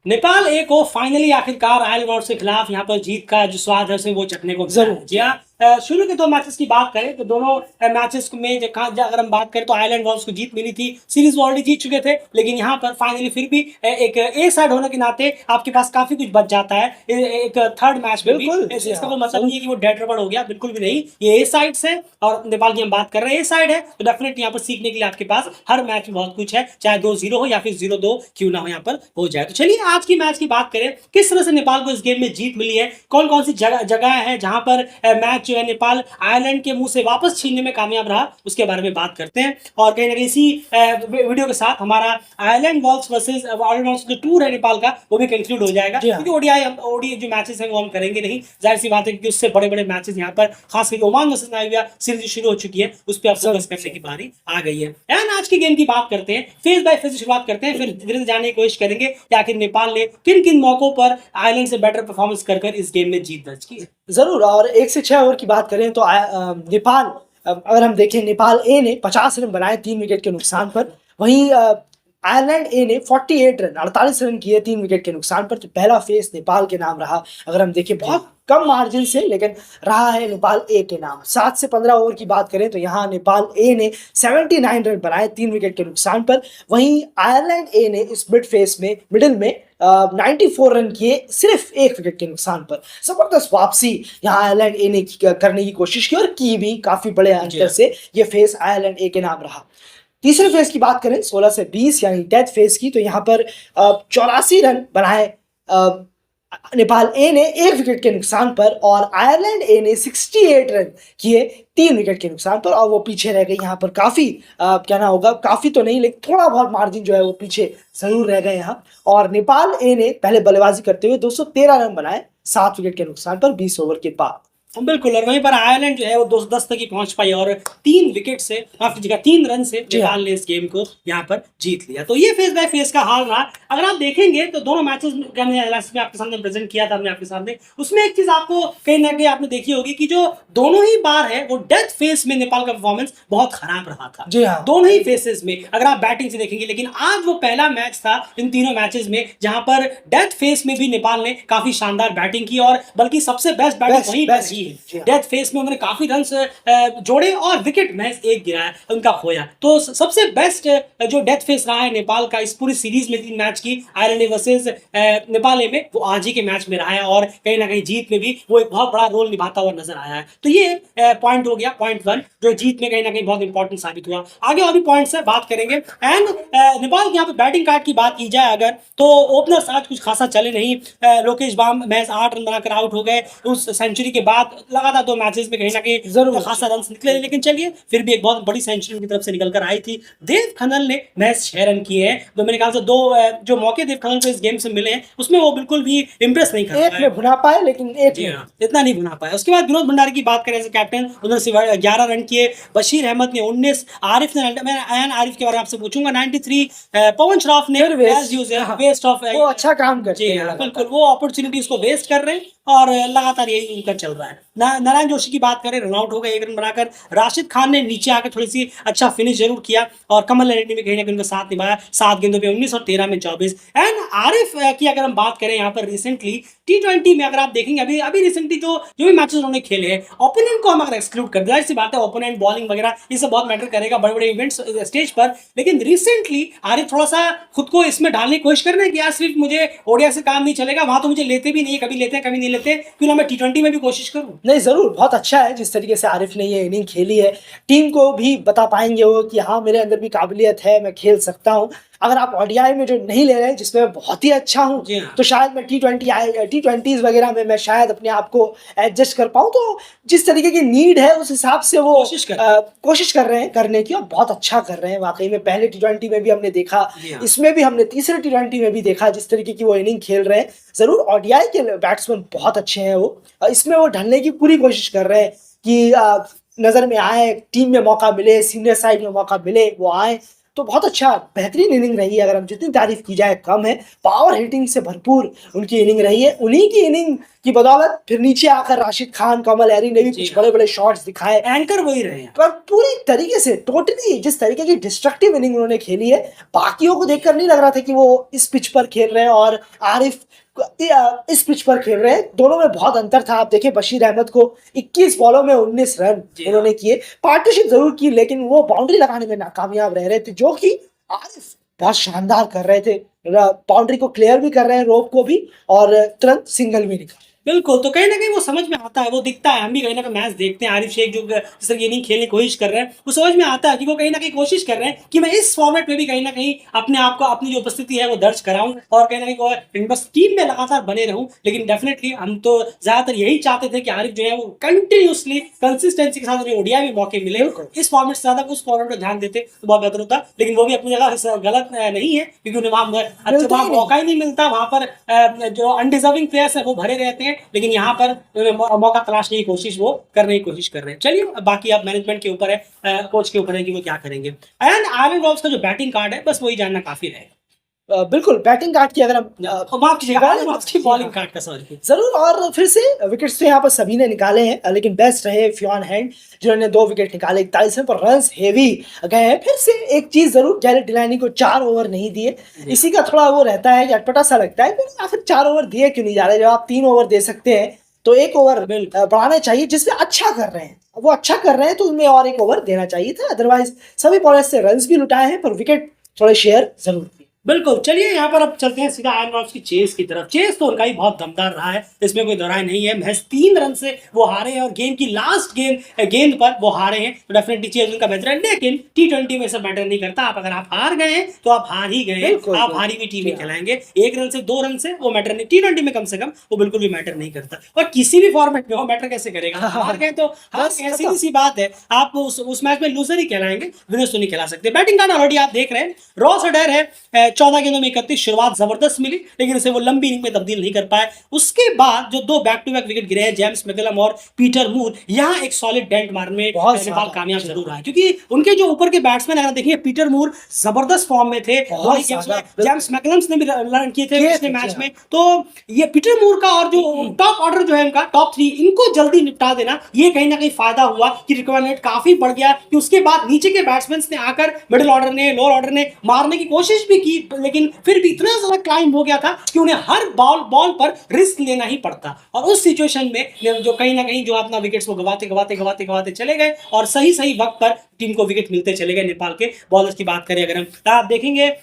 नेपाल ए को फाइनली आखिरकार आयरलैंड के खिलाफ यहाँ पर जीत का जो स्वाद है उसमें वो चखने को मिला है। जी हाँ, शुरू के दो मैचेस की बात करें तो दोनों मैचेस में अगर हम बात करें तो आयरलैंड वॉल्स को जीत मिली थी। सीरीज वो ऑलरेडी जीत चुके थे, लेकिन यहाँ पर फाइनली फिर भी एक ए साइड होने के नाते आपके पास काफी कुछ बच जाता है। एक थर्ड मैच में भी इसका कोई मतलब नहीं है कि वो डेड रबड़ हो गया, बिल्कुल भी नहीं। ये ए साइड से और नेपाल की हम बात कर रहे हैं, ए साइड है तो डेफिनेटली यहाँ पर सीखने के लिए आपके पास हर मैच में बहुत कुछ है, चाहे 2-0 हो या फिर 0-2 क्यों ना हो यहाँ पर हो जाए। तो चलिए आज की मैच की बात करें, किस तरह से नेपाल को इस गेम में जीत मिली है, कौन कौन सी जगह है जहां पर मैच जो है नेपाल आयरलैंड के मुंह से वापस छीनने में कामयाब रहा, उसके बारे में बात करते हैं। और कहीं ना कहीं इसी वीडियो के साथ हमारा Ireland walls versus Ireland walls जो टूर है नेपाल का वो भी कंक्लूड हो जाएगा, क्योंकि ओडीआई जो मैचेस हैं वो हम करेंगे नहीं, जाहिर सी बात है, क्योंकि उससे बड़े बड़े मैचेस यहाँ पर खास करके ओमान वर्सेस नाइजीरिया सीरीज शुरू हो चुकी है, उस पर आप फोकस करने की बारी आ गई है। एंड आज की गेम की बात करते हैं, फेज बाय फेज शुरुआत करते हैं, फिर धीरे धीरे जाने की कोशिश करेंगे कि आखिर नेपाल ने किन किन मौकों पर आयरलैंड से बेटर परफॉर्मेंस कर इस गेम में जीत दर्ज की। जरूर। और 1 से 6 ओवर की बात करें तो नेपाल, अगर हम देखें, नेपाल ए ने 50 रन बनाए 3 विकेट के नुकसान पर। वहीं आयरलैंड ए ने 48 रन 48 रन किए 3 विकेट के नुकसान पर। तो पहला फेस नेपाल के नाम रहा, अगर हम देखें बहुत कम मार्जिन से, लेकिन रहा है नेपाल ए के नाम। 7 से 15 ओवर की बात करें तो यहाँ नेपाल ए ने 79 रन बनाए 3 विकेट के नुकसान पर। वहीं आयरलैंड ए ने इस मिडिल में 94 रन किए सिर्फ 1 विकेट के नुकसान पर। जबरदस्त वापसी यहाँ आयरलैंड ए ने करने की कोशिश की, और की भी काफी बड़े अंतर से। ये फेस आयरलैंड ए के नाम रहा। तीसरे फेज की बात करें 16 से 20 यानी डेथ फेज की, तो यहाँ पर 84 रन बनाए नेपाल ए ने 1 विकेट के नुकसान पर, और आयरलैंड ए ने 68 रन किए 3 विकेट के नुकसान पर। और वो पीछे रह गए यहाँ पर काफी, कहना होगा काफी तो नहीं, लेकिन थोड़ा बहुत मार्जिन जो है वो पीछे जरूर रह गए यहाँ। और नेपाल ए ने पहले बल्लेबाजी करते हुए 213 रन बनाए 7 विकेट के नुकसान पर 20 ओवर के बाद। बिल्कुल, और वहीं पर आयरलैंड जो है वो 210 तक ही पहुंच पाई और 3 विकेट से, माफ कीजिएगा 3 रन से नेपाल ने इस गेम को यहाँ पर जीत लिया। तो ये फेस बाय फेस का हाल रहा। अगर आप देखेंगे तो दोनों मैचेस में आपके सामने प्रेजेंट किया था हमने आपके सामने, उसमें एक चीज आपको कहीं ना कहीं आपने देखी होगी कि जो दोनों ही बार है वो डेथ फेस में नेपाल का परफॉर्मेंस बहुत खराब रहा था। जी हाँ, दोनों ही फेसेस में अगर आप बैटिंग से देखेंगे, लेकिन आज वो पहला मैच था इन तीनों मैचेस में जहां पर डेथ फेस में भी नेपाल ने काफी शानदार बैटिंग की, और बल्कि सबसे बेस्ट बैटिंग वहीं पर ही है। डेथ फेस में उन्होंने काफी रन जोड़े और विकेट महज 1 गिराया, उनका खोया। तो सबसे बेस्ट जो डेथ फेस रहा है नेपाल का इस पूरी सीरीज में 3 मैच की आयरलैंड वर्सेस नेपाल में, वो आज ही के मैच में रहा है, और कहीं ना कहीं जीत में भी वो एक बहुत बड़ा रोल निभाता हुआ नजर आया है। तो ये पॉइंट हो गया, पॉइंट 1, जो जीत में कहीं ना कहीं बहुत इंपॉर्टेंट साबित हुआ। आगे और भी पॉइंट्स है, बात करेंगे। एंड नेपाल के यहाँ पे बैटिंग कार्ड की बात की जाए अगर, तो ओपनर्स आज कुछ खासा चले नहीं। लोकेश बाम महज 8 रन बनाकर आउट हो गए उस सेंचुरी के बाद। लगातार 2 मैचेस में कहीं ना कहीं जरूर खासा रन निकले, लेकिन चलिए फिर भी एक बहुत बड़ी सेंचुरी उनकी तरफ से निकल कर आई थी। देव खनल ने महज 6 रन किए हैं, तो मेरे ख्याल से 2 जो मौके देव खनल को इस गेम से मिले हैं उसमें वो बिल्कुल भी इंप्रेस नहीं कर पाए। एक में भुना पाए, लेकिन एक में इतना नहीं भुना पाया। उसके बाद विनोद भंडारी की बात करें कैप्टन, उन्होंने सिवाय 11 रन किए, बशीर अहमद ने 19, आरिफ ने, मैं अयान आरिफ के बारे में आपसे पूछूंगा, 93, पवन श्रॉफ ने वेस्ट ऑफ, वो अच्छा काम करते हैं। बिल्कुल, वो अपॉर्चुनिटीज को वेस्ट कर रहे हैं और लगातार यही उनका चल रहा है। नारायण जोशी की बात करें, रन आउट हो गए 1 रन बनाकर। राशिद खान ने नीचे आकर थोड़ी सी अच्छा फिनिश जरूर किया, और कमल रेड्डी ने कहीं ना कहीं उनका साथ निभाया, 7 गेंदों पे 19 और 13 में 24। एंड आरिफ की अगर हम बात करें यहाँ पर रिसेंटली T20 में अगर आप देखेंगे, अभी रिसेंटली जो भी मैचेस उन्होंने खेले हैं, ओपोनेंट को हम अगर एक्सक्लूड कर, जाहिर सी बात है ओपोनेंट बॉलिंग वगैरह ये सब बहुत मैटर करेगा बड़े बड़े इवेंट्स स्टेज पर, लेकिन रिसेंटली आरिफ थोड़ा सा खुद को इसमें डालने की कोशिश कर रहे हैं कि यार सिर्फ मुझे ओडिया से काम नहीं चलेगा, वहां तो मुझे लेते भी नहीं, कभी लेते हैं कभी नहीं लेते, क्यों ना मैं T20 में भी कोशिश करूं। नहीं, जरूर बहुत अच्छा है जिस तरीके से आरिफ ने ये इनिंग खेली है। टीम को भी बता पाएंगे वो कि हाँ, मेरे अंदर भी काबिलियत है, मैं खेल सकता हूँ। अगर आप ओडीआई में जो नहीं ले रहे हैं, जिसमें मैं बहुत ही अच्छा हूँ, तो शायद मैं T20s वगैरह में मैं शायद अपने आप को एडजस्ट कर पाऊँ। तो जिस तरीके की नीड है उस हिसाब से वो कोशिश कर रहे हैं करने की, और बहुत अच्छा कर रहे हैं वाकई में। पहले T20 में भी हमने देखा, इसमें भी हमने तीसरे T20 में भी देखा जिस तरीके की वो इनिंग खेल रहे हैं। जरूर ओडीआई के बैट्समैन बहुत अच्छे हैं, वो इसमें वो ढलने की पूरी कोशिश कर रहे हैं कि नजर में आए, टीम में मौका मिले, सीनियर साइड में मौका मिले, वो आए। तो बहुत अच्छा बेहतरीन इनिंग रही है, अगर हम जितनी तारीफ की जाए कम है। पावर हिटिंग से भरपूर उनकी इनिंग रही है। उन्हीं की इनिंग की बदौलत फिर नीचे आकर राशिद खान, कमल हैरी ने भी जी कुछ हाँ। बड़े बड़े शॉट्स दिखाए। एंकर वही रहे हैं। पर पूरी तरीके से टोटली जिस तरीके की डिस्ट्रक्टिव इनिंग उन्होंने खेली है, बाकियों को देखकर नहीं लग रहा था कि वो इस पिच पर खेल रहे हैं और आरिफ इस पिच पर खेल रहे हैं। दोनों में बहुत अंतर था। आप देखें बशीर अहमद को 21 बॉलों में 19 रन जी हाँ। उन्होंने किए। पार्टनरशिप जरूर की लेकिन वो बाउंड्री लगाने में नाकामयाब रह रहे थे, जो कि आरिफ बहुत शानदार कर रहे थे। बाउंड्री को क्लियर भी कर रहे हैं, रोप को भी, और तुरंत सिंगल भी निकाल। बिल्कुल, तो कहीं न कहीं वो समझ में आता है, वो दिखता है। हम भी कहीं न कहीं मैच देखते हैं, आरिफ शेख जो जिस तरह की इनिंग खेलने की कोशिश कर रहे हैं, वो समझ में आता है कि वो कहीं न कहीं कोशिश कर रहे हैं कि मैं इस फॉर्मेट में भी कहीं न कहीं अपने आप को, अपनी जो उपस्थिति है वो दर्ज कराऊँ और कहीं न कहीं वो बस टीम में लगातार बने रहूँ। लेकिन डेफिनिटली हम तो ज़्यादातर यही चाहते थे कि आरिफ जो है वो कंटिन्यूअसली कंसिस्टेंसी के साथ उन्हें ओडीआई में मौके मिले। इस फॉर्मेट से ज़्यादा उस फॉर्मेट पर ध्यान देते तो बहुत बेहतर होता। लेकिन वो भी अपनी जगह गलत नहीं है, क्योंकि उन्हें वहाँ मौका ही नहीं मिलता। वहाँ पर जो अनडिजर्विंग प्लेयर्स हैं वो भरे रहते हैं, लेकिन यहाँ पर मौका तलाशने की कोशिश वो करने की कोशिश कर रहे हैं। चलिए, बाकी अब मैनेजमेंट के ऊपर है, कोच के ऊपर है कि वो क्या करेंगे। एंड आयरन वॉल्व्स का जो बैटिंग कार्ड है, बस वही जानना काफी रहे। बिल्कुल, बैटिंग कार्ड की अगर हम माफ कीजिएगा, आयरन वॉल्व्स की बॉलिंग कार्ड का सॉरी। जरूर, और फिर से विकेट्स तो यहाँ पर सभी ने निकाले हैं, लेकिन बेस्ट रहे फ्योन हैंड जिन्होंने 2 विकेट निकाले 41 पर। रन्स हेवी गए हैं। फिर से एक चीज जरूर, गैरेट डिलानी को 4 ओवर नहीं दिए। इसी का थोड़ा वो रहता है कि अटपटा सा लगता है कि आखिर 4 ओवर दिए क्यों नहीं जा रहे। जब आप 3 ओवर दे सकते हैं तो 1 ओवर बढ़ाना चाहिए, जिसमें अच्छा कर रहे हैं। वो अच्छा कर रहे हैं तो उनमें और 1 ओवर देना चाहिए था। अदरवाइज सभी बॉलर्स से रन्स भी लुटाए हैं, पर विकेट थोड़े शेयर जरूर किए। बिल्कुल, चलिए यहाँ पर अब चलते हैं सीधा आयरन वॉल्व्स की चेस की तरफ। चेस तो उनका ही बहुत दमदार रहा है, इसमें कोई दोहराय नहीं है। महज 3 रन से वो हारे हैं और गेम की लास्ट गेंद पर वो हारे हैं। तो डेफिनेटली चेस उनका बेहतर है, लेकिन टी20 में सब मैटर नहीं करता। आप अगर आप हार गए हैं तो आप हार ही गए हैं, आप हारी हुई टीम ही खिलाएंगे। 1 रन से 2 रन से वो मैटर नहीं, टी20 में कम से कम वो बिल्कुल भी मैटर नहीं करता। और किसी भी फॉर्मेट में वो मैटर कैसे करेगा? हार गए तो हार गए, सीधी सी बात है। आप उस मैच में लूजर ही कहलाएंगे, विनर्स तो नहीं कहला सकते। बैटिंग कार्ड ऑलरेडी आप देख रहे हैं। रॉस अडेर है, 14 गेंदों में 31, शुरुआत जबरदस्त मिली, लेकिन उसे वो लंबी इनिंग में तब्दील नहीं कर पाए। उसके बाद जो 2 बैक टू बैक विकेट गिरे हैं, जेम्स मैकलम और पीटर मूर, यहाँ एक सॉलिड डेंट मारने में नेपाल कामयाब जरूर रहा है। क्योंकि उनके जो ऊपर के बैट्समैन अगर देखिए, पीटर मूर जबरदस्त फॉर्म में थे, जेम्स मैकलम ने भी रन किए थे पिछले मैच में। तो ये पीटर मूर का और जो टॉप ऑर्डर जो है इनका, टॉप 3, इनको जल्दी निपटा देना, ये कहीं ना कहीं फायदा हुआ कि रिक्वायरमेंट काफी बढ़ गया। कि उसके बाद नीचे के बैट्समैन ने आकर मिडिल ऑर्डर ने, लोअर ऑर्डर ने मारने की कोशिश भी की, लेकिन फिर भी इतना ज्यादा क्लाइंब हो गया था कि उन्हें हर बॉल पर रिस्क लेना ही पड़ता। और उस सिचुएशन में जो कहीं ना कहीं जो अपना विकेट्स वो गवाते चले गए और सही वक्त पर टीम को विकेट मिलते चले गए। नेपाल के बॉलर्स की बात करें अगर हम, तो आप देखेंगे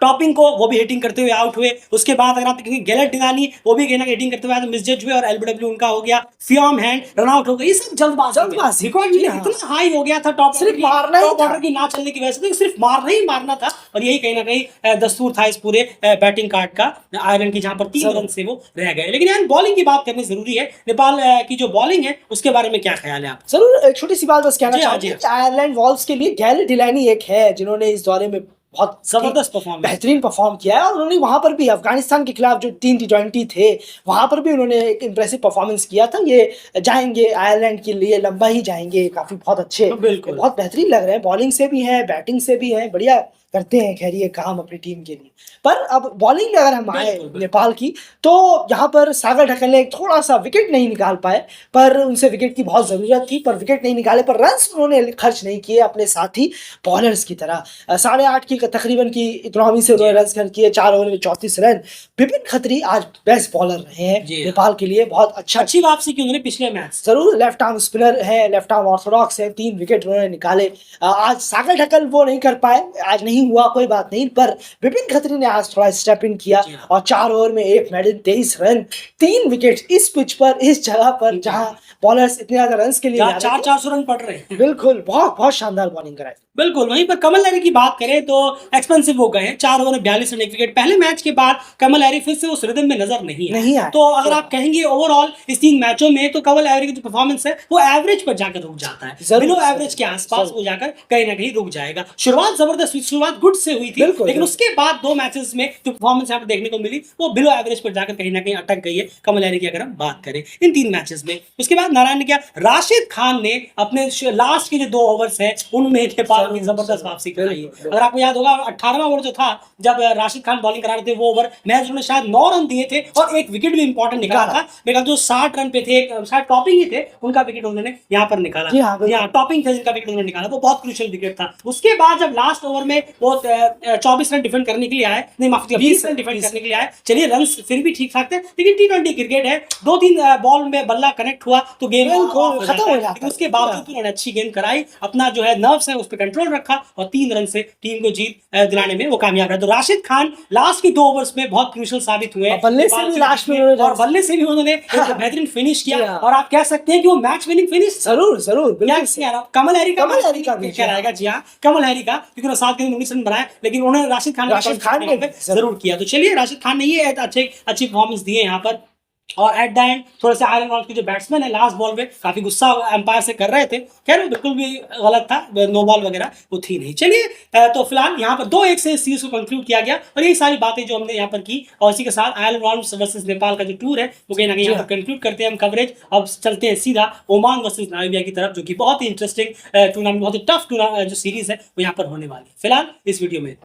टॉपिंग को वो भी हिटिंग करते हुए आउट हुए। उसके बाद अगर आप देखेंगे गैलेट डिलानी, वो भी कहीं ना हिटिंग करते हुए मिसजज हुए और एलबीडब्ल्यू उनका हो गया। फ्योम हैंड रन आउट हो गए। ये सब जल्दबाजी इतना हाई हो गया था टॉप ऑर्डर की ना चलने की वजह से, सिर्फ मारना ही मारना था। और यही कहीं ना कहीं दस्तूर था इस पूरे बैटिंग कार्ड का आयरन की, जहां पर 3 रन से वो रह गए। लेकिन यार बॉलिंग की बात करनी जरूरी है। नेपाल की जो बॉलिंग है उसके बारे में क्या ख्याल है आप? जरूर, एक छोटी सी बात बस कहना चाहूंगा कि आयरलैंड वॉल्व्स के लिए गैलेट डिलानी एक है जिन्होंने इस दौरे में बहुत जबरदस्त बेहतरीन परफॉर्म किया है। और उन्होंने वहां पर भी अफगानिस्तान के खिलाफ जो 3 टी20 थे, वहां पर भी उन्होंने एक इंप्रेसिव परफॉर्मेंस किया था। ये जाएंगे आयरलैंड के लिए, लंबा ही जाएंगे, काफी बहुत अच्छे, बहुत बेहतरीन लग रहे हैं। बॉलिंग से भी है, बैटिंग से भी है, बढ़िया करते हैं खैर ये काम अपनी टीम के लिए। पर अब बॉलिंग में अगर हम आए नेपाल की, तो यहाँ पर सागर ढक्कल ने थोड़ा सा विकेट नहीं निकाल पाए, पर उनसे विकेट की बहुत ज़रूरत थी, पर विकेट नहीं निकाले, पर रन्स उन्होंने खर्च नहीं किए अपने साथी बॉलर्स की तरह। 8.5 की तकरीबन की इकोनॉमी से उन्होंने रन खर्च किए, 4 ओवर में 34 रन। विपिन खत्री आज बेस्ट बॉलर रहे हैं नेपाल के लिए, बहुत अच्छी वापसी की उन्होंने पिछले मैच। जरूर, लेफ्ट आर्म स्पिनर है, लेफ्ट आर्म ऑर्थोडॉक्स है, 3 विकेट उन्होंने निकाले। आज सागर ढक्कल वो नहीं कर पाए, आज नहीं हुआ, कोई बात नहीं, पर विपिन खत्री ने आज थोड़ा स्टेप इन किया और 4 ओवर में 1 मेडल, 23 रन, 3 विकेट इस पिच पर, इस जगह पर जहां बॉलर्स इतने ज्यादा रन के लिए 400 रन पड़ रहे हैं। बिल्कुल, बहुत शानदार बॉलिंग कराई। बिल्कुल, वहीं पर कमल हैरी की बात करें तो एक्सपेंसिव हो गए हैं। 4 ओवर में 42 रन, 1 विकेट। पहले मैच के बाद कमल हैरी फिर से उस रिदम में नजर नहीं आया। तो अगर आप कहेंगे ओवरऑल इस 3 मैचों में, तो कमल हैरी की जो परफॉर्मेंस है वो एवरेज पर जाकर रुक जाता है, बिलो एवरेज के आसपास वो जाकर कहीं ना कहीं रुक जाएगा। शुरुआत जबरदस्त, शुरुआत गुड से हुई थी, लेकिन उसके बाद 2 मैचेस में जो परफॉर्मेंस यहाँ पर देखने को मिली वो बिलो एवरेज पर जाकर कहीं ना कहीं अटक गई है कमल हैरी की, अगर हम बात करें इन 3 मैचेस में। उसके बाद नारायण ने क्या, राशिद खान ने अपने लास्ट के जो 2 ओवर्स हैं उनमें नेपाल बॉल की जबरदस्त वापसी कराई है। अगर आपको याद होगा 18वां ओवर जो था जब राशिद खान बॉलिंग करा रहे थे वो ओवर मैच उन्होंने शायद 9 रन दिए थे और एक विकेट भी इंपॉर्टेंट निकाला था। मेरे ख्याल जो 60 रन पे थे शायद टॉपिंग ही थे उनका विकेट उन्होंने यहाँ पर निकाला। जी हाँ, बिल्कुल। यहाँ टॉपिंग थे जिनका विकेट उन्होंने निकाला, वो बहुत क्रूशियल विकेट था। उसके बाद जब लास्ट ओवर में वो 24 रन डिफेंड करने के लिए आए, नहीं माफ कीजिए 20 रन डिफेंड करने के लिए आए। चलिए रन फिर भी ठीक ठाक थे, लेकिन T20 क्रिकेट है, 2-3 बॉल में बल्ला कनेक्ट हुआ तो गेम खत्म हो जाता है। उसके बावजूद उन्होंने अच्छी गेंद कराई, अपना जो है नर्व्स है उस पर कंट्रोल रखा और 3 रन से टीम को जीत दिलाने में वो कामयाब रहे। तो राशिद खान लास्ट की 2 ओवर्स में बहुत क्रूशियल साबित हुए, बल्ले से भी लास्ट में और बल्ले से भी उन्होंने एक बेहतरीन फिनिश किया और आप कह सकते हैं कि वो मैच विनिंग फिनिश जरूर जरूर कमल हैरी का क्या रहेगा। जी हाँ, कमल हैरी का, क्योंकि उन्होंने 7 गेंद 19 रन बनाए, लेकिन उन्होंने राशिद खान ने जरूर किया। तो चलिए राशिद खान ने ये अच्छी परफॉर्मेंस दी है यहाँ पर। और एट द एंड थोड़े से आयरन वॉल्स के जो बैट्समैन है लास्ट बॉल में काफी गुस्सा एम्पायर से कर रहे थे, खैर वो बिल्कुल भी गलत था, नो बॉल वगैरह वो थी नहीं। चलिए तो फिलहाल यहाँ पर 2-1 से इस सीरीज को कंक्लूड किया गया और ये सारी बातें जो हमने यहाँ पर की, और इसी के साथ आयरन वॉल्स वर्सेस नेपाल का जो टूर है वो कहीं ना कहीं यहाँ पर कंक्लूड करते हैं हम कवरेज। अब चलते हैं सीधा ओमान वर्सेस नामीबिया की तरफ, जो कि बहुत ही इंटरेस्टिंग टूर्नामेंट, बहुत ही टफ जो सीरीज है वो यहाँ पर होने वाली है फिलहाल इस वीडियो में।